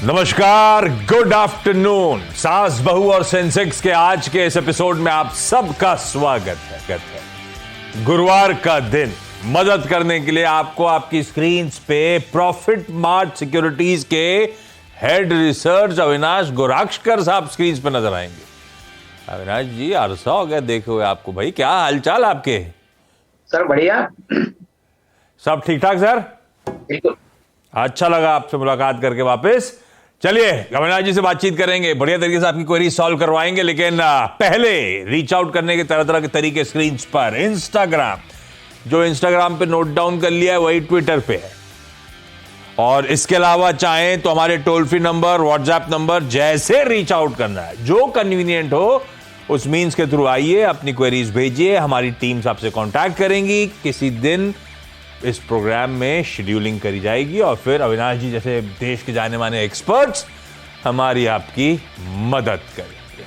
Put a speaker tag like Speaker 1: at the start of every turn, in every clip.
Speaker 1: नमस्कार, good afternoon. सास बहू और सेंसेक्स के आज के इस एपिसोड में आप सबका स्वागत है। गुरुवार का दिन मदद करने के लिए आपको आपकी स्क्रीन पे प्रॉफिट मार्ट सिक्योरिटीज के हेड रिसर्च अविनाश गोराक्षकर साहब स्क्रीन पे नजर आएंगे। अविनाश जी, अरसा हो गया देखे हुए आपको। भाई, क्या हालचाल आपके?
Speaker 2: सर बढ़िया,
Speaker 1: सब ठीक ठाक सर?
Speaker 2: बिल्कुल।
Speaker 1: अच्छा लगा आपसे मुलाकात करके वापस। चलिए, अविनाश जी से बातचीत करेंगे, बढ़िया तरीके से आपकी क्वेरी सॉल्व करवाएंगे। लेकिन पहले रीच आउट करने के तरह तरह के तरीके स्क्रीन पर। इंस्टाग्राम, जो इंस्टाग्राम पे नोट डाउन कर लिया है वही ट्विटर पे है। और इसके अलावा चाहें तो हमारे toll free number, WhatsApp number, जैसे रीच आउट करना है, जो कन्वीनियंट हो उस मीन्स के थ्रू आइए, अपनी क्वेरीज भेजिए, हमारी टीम आपसे कांटेक्ट करेंगी। किसी दिन इस प्रोग्राम में शेड्यूलिंग करी जाएगी और फिर अविनाश जी जैसे देश के जाने माने एक्सपर्ट्स हमारी आपकी मदद करेंगे।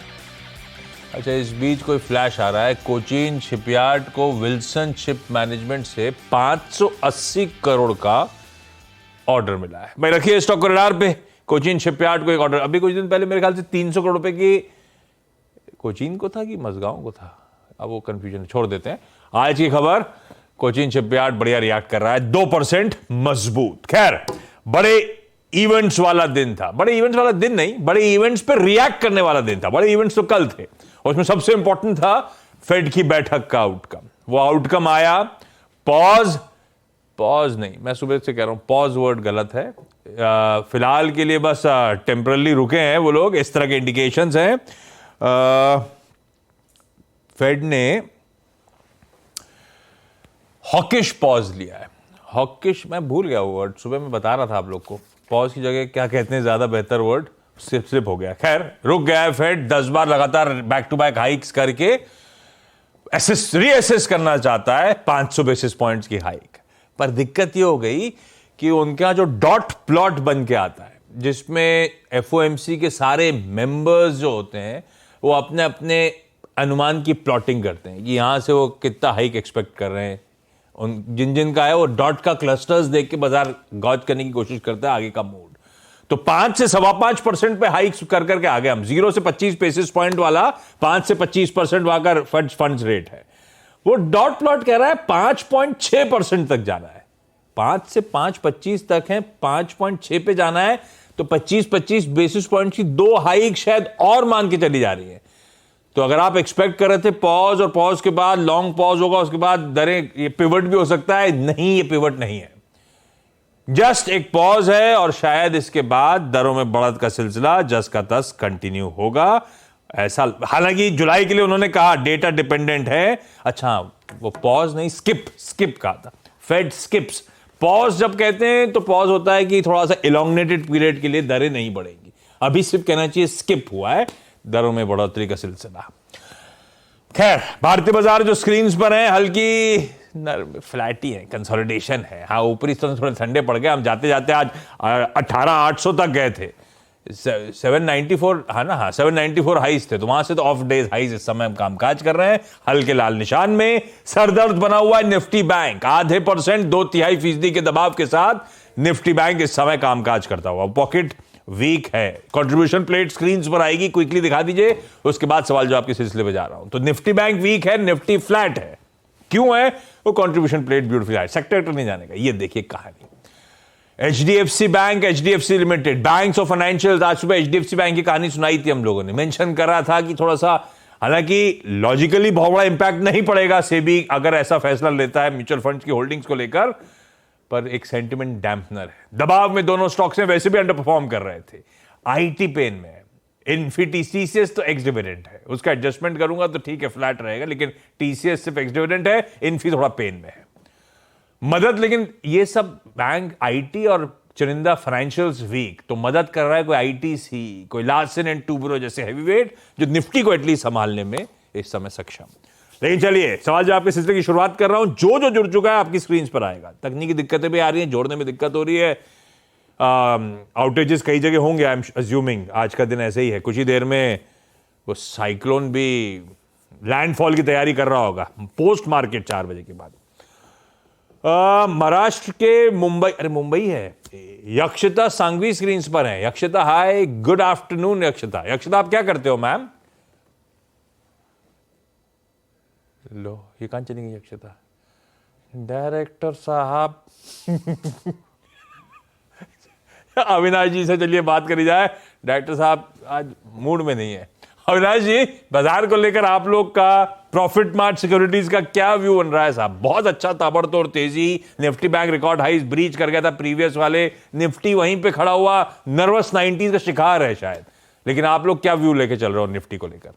Speaker 1: अच्छा, इस बीच कोई फ्लैश आ रहा है। कोचीन शिपयार्ड को विल्सन शिप मैनेजमेंट से 580 करोड़ का ऑर्डर मिला है। भाई रखिए स्टॉक को रडार पे। कोचीन शिपयार्ड को एक ऑर्डर, अभी कुछ दिन पहले मेरे ख्याल से 300 करोड़ रुपए की कोचीन को था कि मजगांव को था, अब वो कंफ्यूजन छोड़ देते हैं। आज की खबर, कोचीन शिपयार्ड बढ़िया रिएक्ट कर रहा है, 2% मजबूत। खैर, बड़े इवेंट्स वाला दिन था। बड़े इवेंट्स वाला दिन नहीं, बड़े इवेंट्स पे रिएक्ट करने वाला दिन था। बड़े इवेंट्स तो कल थे, उसमें सबसे इंपॉर्टेंट था फेड की बैठक का आउटकम। वो आउटकम आया पॉज नहीं, मैं सुबह से कह रहा हूं पॉज वर्ड गलत है। फिलहाल के लिए बस टेम्परली रुके हैं वो लोग, इस तरह के इंडिकेशंस हैं। फेड ने हॉकिश पॉज लिया है। हॉकिश, मैं भूल गया वो वर्ड, सुबह मैं बता रहा था आप लोग को। पॉज की जगह क्या कहते हैं, ज्यादा बेहतर वर्ड स्लिप हो गया। खैर, रुक गया है फेड। 10 बार लगातार बैक टू बैक हाइक्स करके रीअसेस करना चाहता है 500 बेसिस पॉइंट्स की हाइक। पर दिक्कत ये हो गई कि उनका जो डॉट प्लॉट बन के आता है, जिसमें एफओएमसी के सारे मेंबर्स जो होते हैं वो अपने अपने अनुमान की प्लॉटिंग करते हैं कि यहां से वो कितना हाइक एक्सपेक्ट कर रहे हैं। जिन जिन का है वो डॉट का क्लस्टर्स देख के बाजार गौज करने की कोशिश करता है आगे का मूड। तो 5 से 5.25% पे हाइक कर करके आ गए हम। 0 से 25 बेसिस पॉइंट वाला 5 से 25% वाका फंड्स रेट है। वो डॉट प्लॉट कह रहा है 5.6% तक जाना है। 5 से 5.25 तक है, 5.6 पे जाना है। तो 25 बेसिस पॉइंट की 2 हाइक शायद और मान के चली जा रही है। तो अगर आप एक्सपेक्ट कर रहे थे पॉज और पॉज के बाद लॉन्ग पॉज होगा, उसके बाद दरें, ये पिवट भी हो सकता है, नहीं, ये पिवट नहीं है, जस्ट एक पॉज है। और शायद इसके बाद दरों में बढ़त का सिलसिला जस का तस कंटिन्यू होगा ऐसा। हालांकि जुलाई के लिए उन्होंने कहा डेटा डिपेंडेंट है। अच्छा, वो पॉज नहीं, स्किप कहा था। Fade skips. पॉज जब कहते हैं तो पॉज होता है कि थोड़ा सा इलोंगनेटेड पीरियड के लिए दरें नहीं बढ़ेंगी। अभी सिर्फ कहना चाहिए स्किप हुआ है, दरों में बढ़ोतरी का सिलसिला। खैर, भारतीय बाजार जो स्क्रीन पर है हल्की फ्लैटी है, कंसोलिडेशन है। हाँ, ऊपरी स्तर थोड़े ठंडे पड़ गए। हम जाते जाते आज 18,800 तक गए थे। 794, हाँ ना, हाँ 794 हाइस थे। तो वहां से तो ऑफ डेज हाइस इस समय हम कामकाज कर रहे हैं हल्के लाल निशान में। सरदर्द बना हुआ है निफ्टी बैंक, आधे %, 2/3% के दबाव के साथ निफ्टी बैंक इस समय कामकाज करता हुआ। पॉकेट वीक है। कंट्रीब्यूशन प्लेट स्क्रीन पर आएगी, क्विकली दिखा दीजिए, उसके बाद सवाल जवाब के सिलसिले में जा रहा हूं। तो निफ्टी बैंक वीक है, निफ्टी फ्लैट है। क्यों है? वो कंट्रीब्यूशन प्लेट ब्यूटीफुल है। सेक्टर नहीं जाने का, ये देखिए कहानी। HDFC bank, HDFC limited, banks of financial. आज सुबह एचडीएफसी बैंक की कहानी सुनाई थी हम लोगों ने, मेंशन करा था कि थोड़ा सा, हालांकि लॉजिकली बहुत बड़ा इंपैक्ट नहीं पड़ेगा सेबी अगर ऐसा फैसला लेता है म्यूचुअल फंड्स की होल्डिंग्स को लेकर, पर एक सेंटिमेंट डैम्पनर है। दबाव में दोनों स्टॉक्स में वैसे भी अंडर परफॉर्म कर रहे थे। आईटी पेन में है। इन्फी टीसीएस तो एक्स डिविडेंड है, उसका एडजस्टमेंट करूंगा तो ठीक है, फ्लैट रहेगा। लेकिन टीसीएस सिर्फ एक्स डिविडेंड है, इन्फी थोड़ा पेन में है। मदद, लेकिन ये सब बैंक, आईटी और चुनिंदा फाइनेंशियल्स वीक, तो मदद कर रहा है कोई आईटीसी, कोई लार्सन एंड टूब्रो जैसे हैवीवेट, जो निफ्टी को एटलीस्ट संभालने में इस समय सक्षम। लेकिन चलिए, सवाल जवाब के सिलसिले की शुरुआत कर रहा हूं। जो जुड़ चुका है आपकी स्क्रीन पर आएगा। तकनीकी दिक्कतें भी आ रही हैं, जोड़ने में दिक्कत हो रही है। आउटेजेस कई जगह होंगे, आई एम अज्यूमिंग आज का दिन ऐसे ही है। कुछ ही देर में वो साइक्लोन भी लैंडफॉल की तैयारी कर रहा होगा पोस्ट मार्केट 4 बजे के बाद। महाराष्ट्र के मुंबई, अरे मुंबई है, यक्षता सांघवी स्क्रीन पर है। यक्षता हाय, गुड आफ्टरनून यक्षता। यक्षता आप क्या करते हो मैम? लो ये कहां चली गई यक्षता? डायरेक्टर साहब अविनाश जी से चलिए बात करी जाए। डायरेक्टर साहब आज मूड में नहीं है। अविनाश जी, बाजार को लेकर आप लोग का, प्रॉफिट मार्ट सिक्योरिटीज का क्या व्यू बन रहा है साहब? बहुत अच्छा ताबड़तोड़ तेजी, निफ्टी बैंक रिकॉर्ड हाइस ब्रीच कर गया था प्रीवियस वाले, निफ्टी वहीं पे खड़ा हुआ, नर्वस 90s का शिकार है शायद, लेकिन आप लोग क्या व्यू लेके चल रहे हो निफ्टी को लेकर?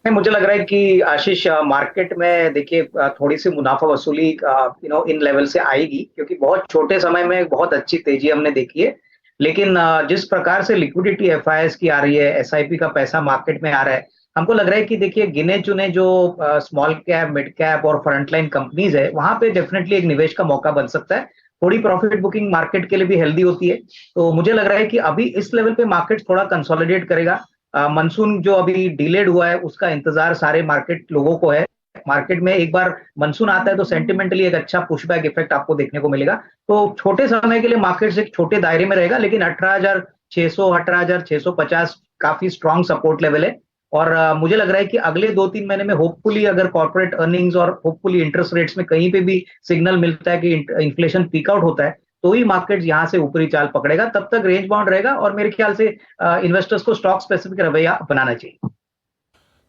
Speaker 2: नहीं, मुझे लग रहा है कि आशीष मार्केट में देखिए थोड़ी सी मुनाफा वसूली इन लेवल से आएगी, क्योंकि बहुत छोटे समय में बहुत अच्छी तेजी हमने देखी है। लेकिन जिस प्रकार से लिक्विडिटी एफआईएस की आ रही है, एसआईपी का पैसा मार्केट में आ रहा है, हमको लग रहा है कि देखिए गिने चुने जो स्मॉल कैप, मिड कैप और फ्रंटलाइन कंपनीज है, वहां पे डेफिनेटली एक निवेश का मौका बन सकता है। थोड़ी प्रॉफिट बुकिंग मार्केट के लिए भी हेल्दी होती है। तो मुझे लग रहा है कि अभी इस लेवल पे मार्केट थोड़ा कंसोलिडेट करेगा। मानसून जो अभी डिलेड हुआ है उसका इंतजार सारे मार्केट लोगों को है। मार्केट में एक बार मानसून आता है तो सेंटिमेंटली एक अच्छा पुशबैक इफेक्ट आपको देखने को मिलेगा। तो छोटे समय के लिए मार्केट एक छोटे दायरे में रहेगा, लेकिन 18,600 18,650 काफी स्ट्रांग सपोर्ट लेवल है। और मुझे लग रहा है कि अगले 2-3 महीने में होपफुली अगर कॉर्पोरेट अर्निंग्स और होपफुली इंटरेस्ट रेट्स में कहीं पे भी सिग्नल मिलता है कि इन्फ्लेशन पीक आउट होता है, तो ही मार्केट यहां से ऊपरी चाल पकड़ेगा। तब तक रेंज बाउंड रहेगा और मेरे ख्याल से इन्वेस्टर्स को स्टॉक स्पेसिफिक रवैया अपनाना चाहिए।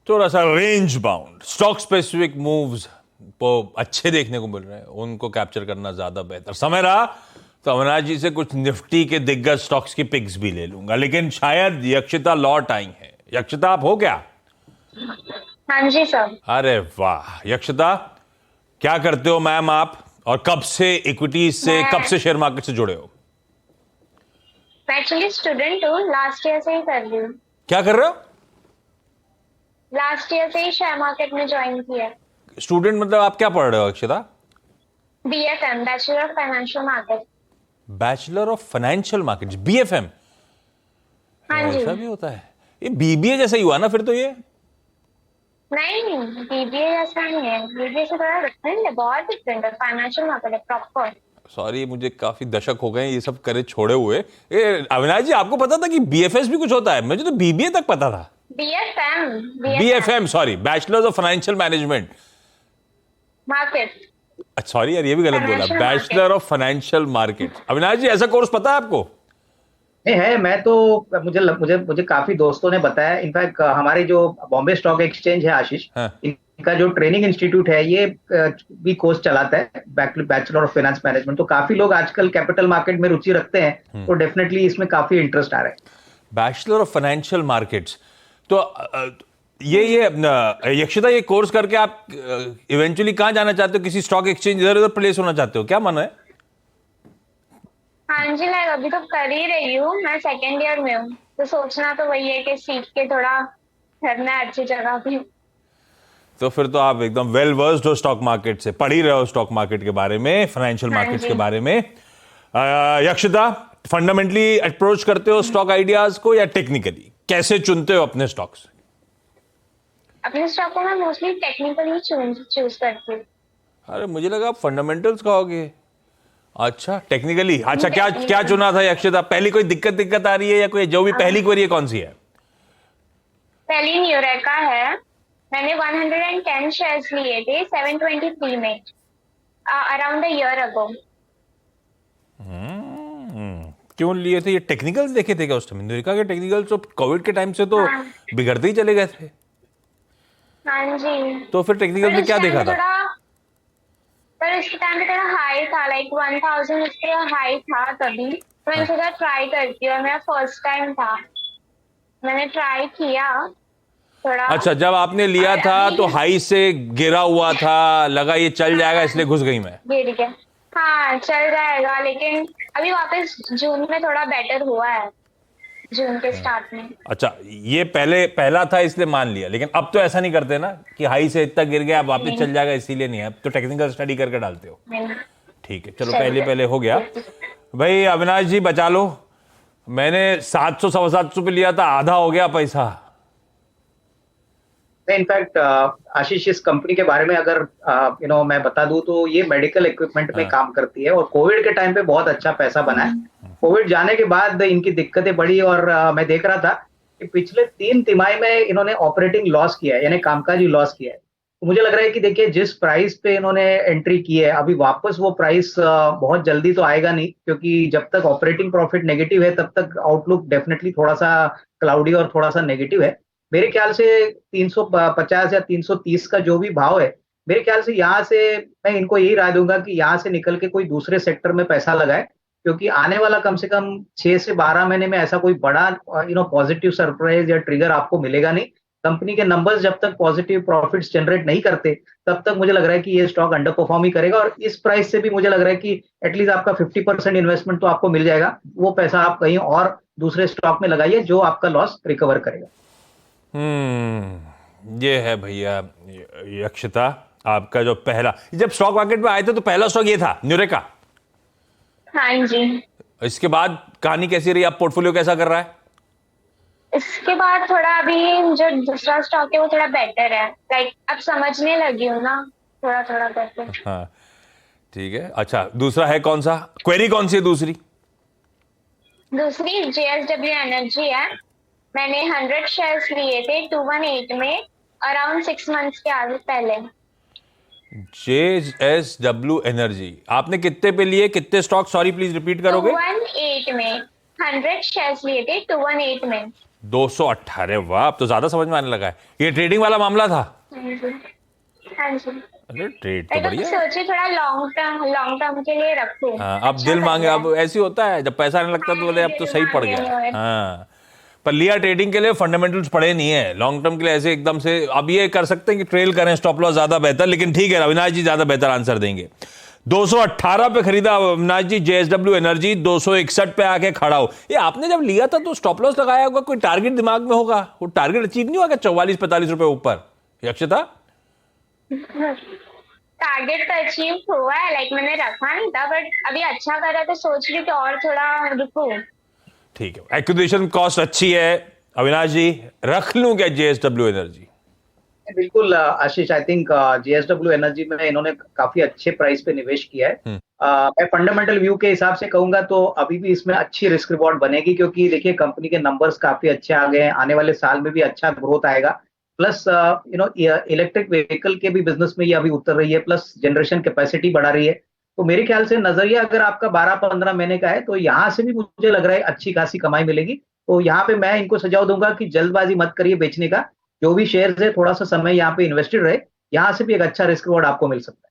Speaker 1: थोड़ा सा range bound stock specific moves को अच्छे देखने को मिल रहे हैं, उनको कैप्चर करना ज्यादा बेहतर। समय रहा तो अविनाश जी से कुछ निफ्टी के दिग्गज स्टॉक्स की पिक्स भी ले लूंगा, लेकिन शायद यक्षिता लौट आई है। यक्षिता आप हो क्या?
Speaker 3: हाँ जी सर।
Speaker 1: अरे वाह यक्षिता, क्या करते हो मैम आप, और कब से इक्विटीज से, कब से शेयर मार्केट से जुड़े हो?
Speaker 3: मैं एक्चुअली स्टूडेंट हूँ, लास्ट ईयर से ही कर रही हूँ।
Speaker 1: क्या कर रहे हो?
Speaker 3: लास्ट ईयर से ही शेयर मार्केट में ज्वाइन किया।
Speaker 1: स्टूडेंट मतलब आप क्या पढ़ रहे हो अक्षता?
Speaker 3: BFM, bachelor of financial market.
Speaker 1: Bachelor of financial market, BFM?
Speaker 3: हाँ जी।
Speaker 1: ऐसा भी होता है? ये BBA जैसा ही हुआ ना फिर तो ये?
Speaker 3: नहीं, BBA जैसा नहीं है, BBA से थोड़ा डिफरेंट है, बहुत डिफरेंट है। फाइनेंशियल मार्केट है प्रॉपर।
Speaker 1: सॉरी, मुझे काफी दशक हो गए ये सब करे छोड़े हुए। अविनाश जी, आपको पता था कि BFS भी कुछ होता है? मुझे तो BBA तक पता था।
Speaker 3: BFM
Speaker 1: sorry, bachelors of financial management
Speaker 3: market.
Speaker 1: Sorry यार, ये भी गलत बोला, bachelor of financial market. Avinash ji, ऐसा कोर्स पता है आपको?
Speaker 2: नहीं है, मैं तो मुझे मुझे मुझे काफी दोस्तों ने बताया। इनफैक्ट हमारे जो बॉम्बे स्टॉक एक्सचेंज है आशीष,
Speaker 1: हाँ।
Speaker 2: इनका जो ट्रेनिंग इंस्टीट्यूट है ये भी कोर्स चलाता है, बैचलर ऑफ फाइनेंस मैनेजमेंट। तो काफी लोग आजकल कैपिटल मार्केट में रुचि रखते हैं, तो डेफिनेटली इसमें काफी इंटरेस्ट आ रहा है।
Speaker 1: Bachelor of financial markets. तो ये यक्षिता, ये कोर्स करके आप इवेंचुअली कहां जाना चाहते हो? किसी स्टॉक एक्सचेंज इधर उधर प्लेस होना चाहते हो, क्या मन है?
Speaker 3: हाँ जी, लाइक अभी तो कर ही रही हूँ, मैं सेकेंड ईयर में हूँ, तो सोचना तो वही है कि सीख के थोड़ा करना है अच्छी जगह भी।
Speaker 1: तो फिर तो आप एकदम वेल वर्स्ड हो स्टॉक मार्केट से, पढ़ ही रहे हो स्टॉक मार्केट के बारे में, फाइनेंशियल मार्केट्स के बारे में। यक्षिता, फंडामेंटली अप्रोच करते हो स्टॉक आइडियाज को या टेक्निकली? कैसे चुनते हो अपने स्टॉक्स?
Speaker 3: अपने स्टॉक को मैं मोस्टली टेक्निकली चूज करती हूँ।
Speaker 1: अरे मुझे लगा आप फंडामेंटल्स कहोगे। अच्छा, टेक्निकली। अच्छा, क्या चुना था यक्षिता? पहली कोई दिक्कत आ रही है या कोई जो भी पहली क्वेरी है कौन सी है?
Speaker 3: पहली न्यूरेका है, मैंने 110 शेयर्स लिए थे 723 में अराउंड अ ईयर अगो।
Speaker 1: क्यों लिए थे? ये टेक्निकल्स देखे थे क्या उस टाइम? न्यूरेका के टेक्निकल्स तो कोविड के टाइम से तो बिगड़ते ही चले गए थे।
Speaker 3: हाँ जी।
Speaker 1: तो फिर टेक्निकल में क्या देखा था?
Speaker 3: पर उसके टाइम पे थोड़ा हाई था, लाइक 1000 उसके हाई था तभी, तो मैंने सोचा ट्राई करती हूँ। मेरा फर्स्ट टाइम था, मैंने ट्राई किया थोड़ा।
Speaker 1: अच्छा, जब आपने लिया था तो हाई से गिरा हुआ था, लगा ये चल जाएगा इसलिए घुस गई मैं।
Speaker 3: गिर गया, हाँ चल जाएगा, लेकिन अभी वापस जून में थोड़ा बेटर हुआ है, जून के स्टार्ट में।
Speaker 1: अच्छा, ये पहला था इसलिए मान लिया, लेकिन अब तो ऐसा नहीं करते ना कि हाई से इतना गिर गया अब वापस चल जाएगा इसीलिए नहीं है, अब तो टेक्निकल स्टडी करके डालते हो। ठीक है, चलो पहले हो गया। भाई अविनाश जी बचा लो, मैंने 700 750 पे लिया था, आधा हो गया पैसा।
Speaker 2: इनफैक्ट आशीष, इस कंपनी के बारे में अगर मैं बता दूं तो ये मेडिकल इक्विपमेंट में
Speaker 1: हाँ।
Speaker 2: काम करती है और कोविड के टाइम पे बहुत अच्छा पैसा बना है। कोविड जाने के बाद इनकी दिक्कतें बढ़ी और मैं देख रहा था कि पिछले 3 तिमाही में इन्होंने ऑपरेटिंग लॉस किया है, यानी कामकाजी लॉस किया है। तो मुझे लग रहा है कि देखिए, जिस प्राइस पे इन्होंने एंट्री की है, अभी वापस वो प्राइस बहुत जल्दी तो आएगा नहीं, क्योंकि जब तक ऑपरेटिंग प्रॉफिट नेगेटिव है तब तक आउटलुक डेफिनेटली थोड़ा सा क्लाउडी और थोड़ा सा नेगेटिव है। मेरे ख्याल से 350 या 330 का जो भी भाव है, मेरे ख्याल से यहाँ से मैं इनको यही राय दूंगा कि यहाँ से निकल के कोई दूसरे सेक्टर में पैसा लगाए, क्योंकि आने वाला कम से कम 6 से 12 महीने में ऐसा कोई बड़ा पॉजिटिव सरप्राइज या ट्रिगर आपको मिलेगा नहीं। कंपनी के नंबर्स जब तक पॉजिटिव प्रॉफिट्स जनरेट नहीं करते, तब तक मुझे लग रहा है कि ये स्टॉक अंडर परफॉर्म ही करेगा। और इस प्राइस से भी मुझे लग रहा है कि एटलीस्ट आपका 50% इन्वेस्टमेंट तो आपको मिल जाएगा। वो पैसा आप कहीं और दूसरे स्टॉक में लगाइए जो आपका लॉस रिकवर करेगा।
Speaker 1: ये है भैया यक्षता, आपका जो पहला, जब स्टॉक मार्केट में आए थे तो पहला स्टॉक ये था न्यूरेका।
Speaker 3: हाँ जी।
Speaker 1: इसके बाद कहानी कैसी रही? आप पोर्टफोलियो कैसा कर रहा है?
Speaker 3: इसके बाद थोड़ा अभी जो दूसरा स्टॉक है वो थोड़ा बेटर है, लाइक अब समझने लगी हूँ ना, थोड़ा थोड़ा करके।
Speaker 1: हाँ ठीक है। अच्छा, दूसरा है कौन सा? क्वेरी कौन सी है दूसरी?
Speaker 3: दूसरी JSW एनर्जी है। मैंने 100 शेयर्स लिए थे 218 में, अराउंड 6 मंथ्स के आगे पहले।
Speaker 1: JSW एनर्जी आपने कितने पे लिए? कितने स्टॉक? सॉरी प्लीज रिपीट करोगे?
Speaker 3: 218 में 100 शेयर्स लिए थे 218 में।
Speaker 1: 218। वाह, अब तो ज्यादा समझ में आने लगा है। ये ट्रेडिंग वाला मामला था?
Speaker 3: हाँ जी।
Speaker 1: अरे ट्रेड तो बढ़िया।
Speaker 3: सोचिए थोड़ा लॉन्ग टर्म के लिए रखूं।
Speaker 1: हाँ, अब दिल मांगे, अब ऐसे होता है जब पैसा नहीं लगता तो बोले अब तो सही पड़ गया। हाँ, पर लिया ट्रेडिंग के लिए, फंडामेंटल्स पड़े नहीं है। लॉन्ग टर्म के लिए ऐसे एकदम से अब ये कर सकते हैं कि ट्रेल करें, स्टॉप लॉस ज्यादा बेहतर। लेकिन ठीक है, अविनाश जी ज्यादा बेहतर आंसर देंगे। 218 पे खरीदा अविनाश जी JSW एनर्जी, 261 पे आके खड़ा हो। ये आपने जब लिया था तो स्टॉप लॉस लगाया होगा, कोई टारगेट दिमाग में होगा, वो टारगेट अचीव नहीं होगा 44-45 रुपए ऊपर? यक्षता,
Speaker 3: टारगेट तो अचीव हुआ है, लाइक मैंने रखा नहीं था, बट अभी अच्छा कर रहा है तो सोच रही हूँ कि और थोड़ा रुकूं।
Speaker 1: ठीक है। एक्विजिशन कॉस्ट अच्छी है। अविनाश जी, रख लूं क्या JSW एनर्जी?
Speaker 2: बिल्कुल आशीष, आई थिंक JSW एनर्जी में इन्होंने काफी अच्छे प्राइस पे निवेश किया है। मैं फंडामेंटल व्यू के हिसाब से कहूंगा तो अभी भी इसमें अच्छी रिस्क रिवॉर्ड बनेगी, क्योंकि देखिए कंपनी के नंबर्स काफी अच्छे आ गए हैं, आने वाले साल में भी अच्छा ग्रोथ आएगा। प्लस इलेक्ट्रिक व्हीकल के भी बिजनेस में ये अभी उतर रही है, प्लस जनरेशन कैपेसिटी बढ़ा रही है। तो मेरे ख्याल से नजरिया अगर आपका 12-15 महीने का है तो यहाँ से भी मुझे लग रहा है अच्छी खासी कमाई मिलेगी। तो यहाँ पे मैं इनको सुझाव दूंगा कि जल्दबाजी मत करिए बेचने का। जो भी शेयर्स है थोड़ा सा समय यहाँ पे इन्वेस्टेड रहे, यहाँ से भी एक अच्छा रिस्क रिवॉर्ड आपको मिल सकता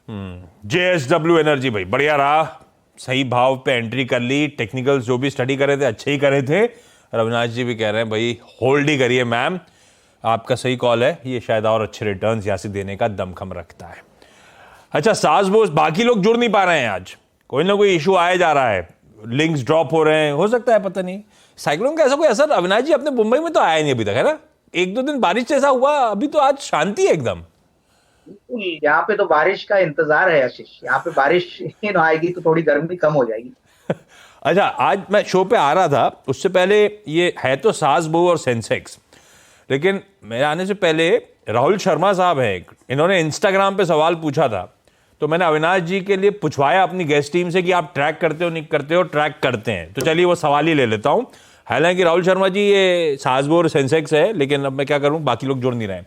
Speaker 2: है।
Speaker 1: JSW एनर्जी भाई बढ़िया रहा, सही भाव पे एंट्री कर ली। टेक्निकल्स जो भी स्टडी करे थे अच्छे ही करे थे। रविनाश जी भी कह रहे हैं भाई होल्ड ही करिए मैम, आपका सही कॉल है। ये शायद और अच्छे रिटर्न्स यहाँ से देने का दमखम रखता है। अच्छा, सास बोस बाकी लोग जुड़ नहीं पा रहे हैं, आज कोई ना कोई इशू आया जा रहा है, लिंक्स ड्रॉप हो रहे हैं, हो सकता है, पता नहीं। साइक्लोन का ऐसा कोई असर अविनाश जी अपने मुंबई में तो आया नहीं अभी तक, है ना? 1-2 दिन बारिश जैसा हुआ, अभी तो आज शांति है एकदम।
Speaker 2: यहाँ पे तो बारिश का इंतजार है आशीष, यहाँ पे बारिश आएगी तो थोड़ी गर्मी कम हो जाएगी।
Speaker 1: अच्छा, आज मैं शो पे आ रहा था, उससे पहले ये है तो सास बहू और सेंसेक्स, लेकिन मेरे आने से पहले राहुल शर्मा साहब हैं, इन्होंने इंस्टाग्राम पे सवाल पूछा था, तो मैंने अविनाश जी के लिए पूछवाया अपनी गेस्ट टीम से कि आप ट्रैक करते हो नहीं करते हो? ट्रैक करते हैं, तो चलिए वो सवाल ही ले लेता हूं। हालांकि राहुल शर्मा जी ये सासबो और सेंसेक्स है, लेकिन अब मैं क्या करूं, बाकी लोग जुड़ नहीं रहे।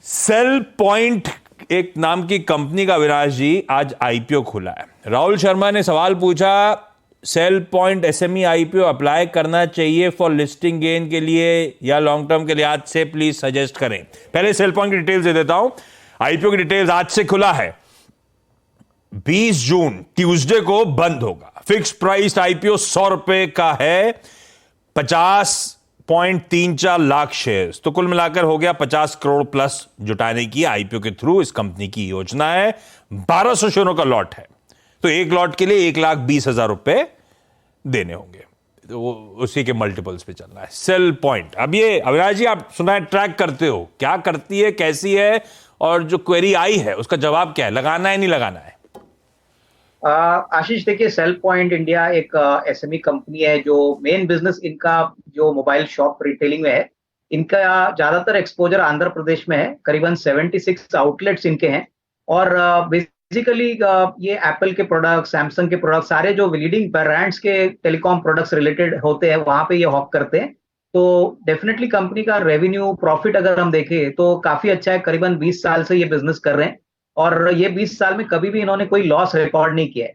Speaker 1: सेल पॉइंट एक नाम की कंपनी का अविनाश जी आज IPO खुला है। राहुल शर्मा ने सवाल पूछा, cell point SME IPO apply करना चाहिए फॉर लिस्टिंग गेन के लिए या लॉन्ग टर्म के लिए? आज से प्लीज सजेस्ट करें। पहले सेल पॉइंट की डिटेल्स दे देता हूं। IPO की डिटेल्स, आज से खुला है, 20 जून ट्यूसडे को बंद होगा। फिक्स प्राइस IPO 100 रुपए का है, 50.34 लाख शेयर्स, तो कुल मिलाकर हो गया 50 करोड़ प्लस जुटाने की IPO के थ्रू इस कंपनी की योजना है। 1200 शेयरों का लॉट है, तो एक लॉट के लिए 1,20,000 रुपए देने होंगे, तो उसी के मल्टीपल्स पे चलना है सेल पॉइंट। अब ये अविनाश जी, आप सुना है ट्रैक करते हो, क्या करती है, कैसी है, और जो क्वेरी आई है उसका जवाब क्या है, लगाना है नहीं लगाना है?
Speaker 2: आशीष देखिए, सेल पॉइंट इंडिया एक SME कंपनी है जो मेन बिजनेस इनका जो मोबाइल शॉप रिटेलिंग में है, इनका ज्यादातर एक्सपोजर आंध्र प्रदेश में है, करीबन 76 आउटलेट्स इनके हैं। और बेसिकली ये एप्पल के प्रोडक्ट, सैमसंग के प्रोडक्ट, सारे जो लीडिंग ब्रांड्स के टेलीकॉम प्रोडक्ट्स रिलेटेड होते हैं वहां पे ये हॉक करते हैं। तो डेफिनेटली कंपनी का रेवेन्यू प्रॉफिट अगर हम देखें तो काफी अच्छा है। करीबन 20 साल से ये बिजनेस कर रहे हैं और ये 20 साल में कभी भी इन्होंने कोई लॉस रिकॉर्ड नहीं किया है।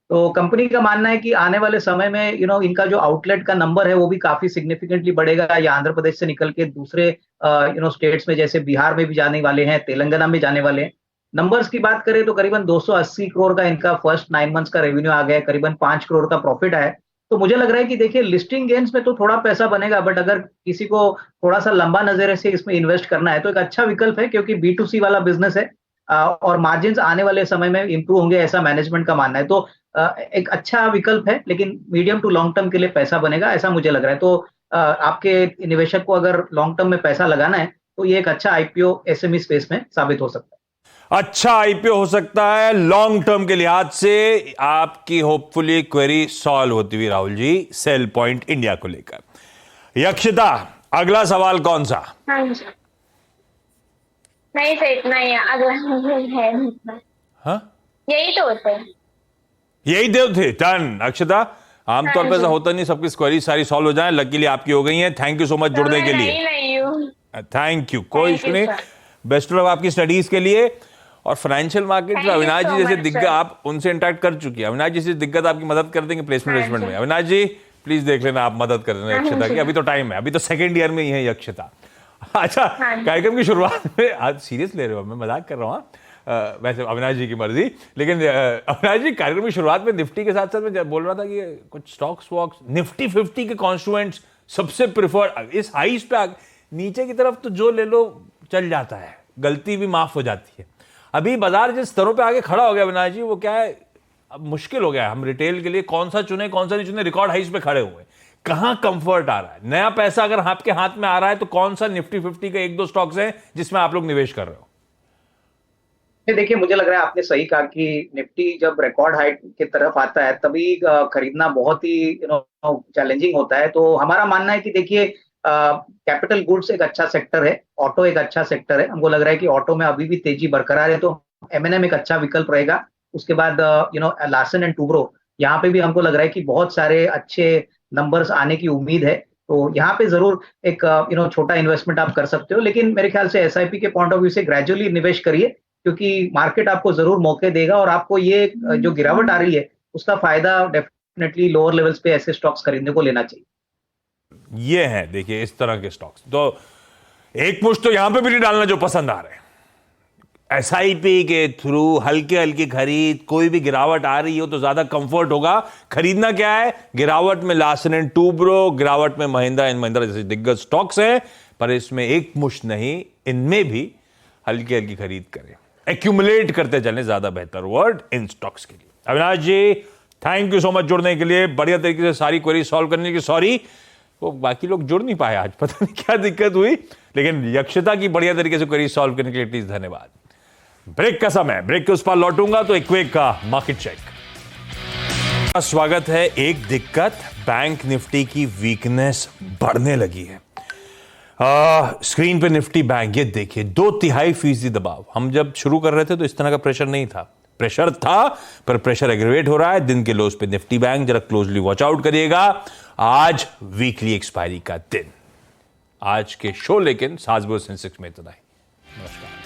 Speaker 2: तो कंपनी का मानना है कि आने वाले समय में इनका जो आउटलेट का नंबर है वो भी काफी सिग्निफिकेंटली बढ़ेगा। ये आंध्र प्रदेश से निकल के दूसरे स्टेट्स में, जैसे बिहार में भी जाने वाले हैं, तेलंगाना में जाने वाले हैं। नंबर्स की बात करें तो करीबन 280 करोड़ का इनका फर्स्ट 9 मंथ्स का रेवेन्यू आ गया है, करीबन 5 करोड़ का प्रॉफिट आया है। तो मुझे लग रहा है कि देखिए लिस्टिंग गेन्स में तो थोड़ा पैसा बनेगा, बट अगर किसी को थोड़ा सा लंबा नजर से इसमें इन्वेस्ट करना है तो एक अच्छा विकल्प है, क्योंकि B2C वाला बिजनेस है और मार्जिन आने वाले समय में इंप्रूव होंगे, ऐसा मैनेजमेंट का मानना है। तो एक अच्छा विकल्प है, लेकिन मीडियम टू लॉन्ग टर्म के लिए पैसा बनेगा, ऐसा मुझे लग रहा है। तो आपके निवेशक को अगर लॉन्ग टर्म में पैसा लगाना है तो ये एक अच्छा IPO SME स्पेस में साबित हो सकता है।
Speaker 1: अच्छा IPO हो सकता है लॉन्ग टर्म के लिहाज से। आपकी होपफुली क्वेरी सॉल्व होती हुई Rahul ji, cell point India को लेकर। यक्षिता, अगला सवाल कौन सा?
Speaker 3: हाँ जी, नहीं सर इतना ही है, अगला है।
Speaker 1: हाँ,
Speaker 3: यही तो होते हैं,
Speaker 1: यही देव थे। डन। अक्षता, आमतौर पर ऐसा होता नहीं, सबकी क्वेरी सारी सॉल्व हो जाए। लकीली आपकी हो गई है। थैंक यू सो मच जुड़ने के लिए। थैंक यू, कोई इशू नहीं। बेस्ट ऑफ आपकी स्टडीज के लिए। और फाइनेंशियल मार्केट में अविनाश जी जैसे दिग्गज, आप उनसे इंटरेक्ट कर चुकी है। अविनाश जी जैसे दिग्गज आपकी मदद कर देंगे प्लेसमेंट में। अविनाश जी प्लीज देख लेना, आप मदद कर देना यक्षिता की। अभी तो टाइम है, अभी तो सेकेंड ईयर में ही है यक्षिता। अच्छा, कार्यक्रम की शुरुआत में आज सीरियस ले रहे हो, मैं मजाक कर रहा हूँ, वैसे अविनाश जी की मर्जी। लेकिन अविनाश जी, कार्यक्रम की शुरुआत में निफ्टी के साथ साथ मैं बोल रहा था कि कुछ स्टॉक्स वॉक्स निफ्टी 50 के कॉन्स्टिट्यूएंट्स सबसे प्रिफर्ड इस हाइस पे नीचे की तरफ तो जो ले लो चल जाता है, गलती भी माफ हो जाती है। अभी बाजार जिस स्तरों पे आगे खड़ा हो गया अविनाश जी, वो क्या है, अब मुश्किल हो गया है हम रिटेल के लिए, कौन सा चुने कौन सा नहीं चुने। रिकॉर्ड हाइस पे खड़े हुए, कहां कंफर्ट आ रहा है, नया पैसा अगर आपके हाथ में आ रहा है तो कौन सा निफ्टी 50 के 1-2 स्टॉक्स हैं जिसमें आप लोग निवेश कर रहे हो?
Speaker 2: देखिए, मुझे लग रहा है आपने सही कहा कि निफ्टी जब रिकॉर्ड हाइट की तरफ आता है तभी खरीदना बहुत ही चैलेंजिंग होता है। तो हमारा मानना है कि देखिए, कैपिटल गुड्स एक अच्छा सेक्टर है, ऑटो एक अच्छा सेक्टर है। हमको लग रहा है कि ऑटो में अभी भी तेजी बरकरार है, तो M&M एक अच्छा विकल्प रहेगा। उसके बाद लार्सन एंड टूब्रो, यहाँ पे भी हमको लग रहा है कि बहुत सारे अच्छे नंबर्स आने की उम्मीद है। तो यहाँ पे जरूर एक छोटा इन्वेस्टमेंट आप कर सकते हो, लेकिन मेरे ख्याल से SIP के पॉइंट ऑफ व्यू से ग्रेजुअली निवेश करिए, क्योंकि मार्केट आपको जरूर मौके देगा और आपको ये जो गिरावट आ रही है उसका फायदा डेफिनेटली लोअर लेवल्स पे ऐसे स्टॉक्स खरीदने को लेना चाहिए।
Speaker 1: ये है, देखिए इस तरह के स्टॉक्स तो एक मुश्त तो यहां पे भी नहीं डालना जो पसंद आ रहे हैं। SIP के थ्रू हल्के हल्की खरीद, कोई भी गिरावट आ रही हो तो ज्यादा कंफर्ट होगा। खरीदना क्या है, गिरावट में लार्सन एंड टूब्रो, गिरावट में महिंद्रा एंड महिंद्रा जैसे दिग्गज स्टॉक्स हैं, पर इसमें एक मुश्त नहीं, इनमें भी हल्की हल्की खरीद करें, एक्यूमुलेट करते चलें, ज्यादा बेहतर वर्ड इन स्टॉक्स के लिए। अविनाश जी, थैंक यू सो मच जुड़ने के लिए, बढ़िया तरीके से सारी क्वेरी सॉल्व करने की। सॉरी वो बाकी लोग जुड़ नहीं पाए आज, पता नहीं क्या दिक्कत हुई, लेकिन यक्षिता की बढ़िया तरीके से क्वेरी सॉल्व करने के लिए प्लीज धन्यवाद। ब्रेक का समय, ब्रेक के उस पर लौटूंगा तो एक क्विक का मार्केट चेक। स्वागत है। एक दिक्कत, बैंक निफ्टी की वीकनेस बढ़ने लगी है। स्क्रीन पे निफ्टी बैंक, ये देखिए 2/3% दबाव। हम जब शुरू कर रहे थे तो इस तरह का प्रेशर नहीं था, प्रेशर था पर प्रेशर एग्रीवेट हो रहा है। दिन के लोज पे निफ्टी बैंक जरा क्लोजली वॉच आउट करिएगा। आज वीकली एक्सपायरी का दिन, आज के शो, लेकिन साजबो सेंसेक्स में इतना ही। नमस्कार।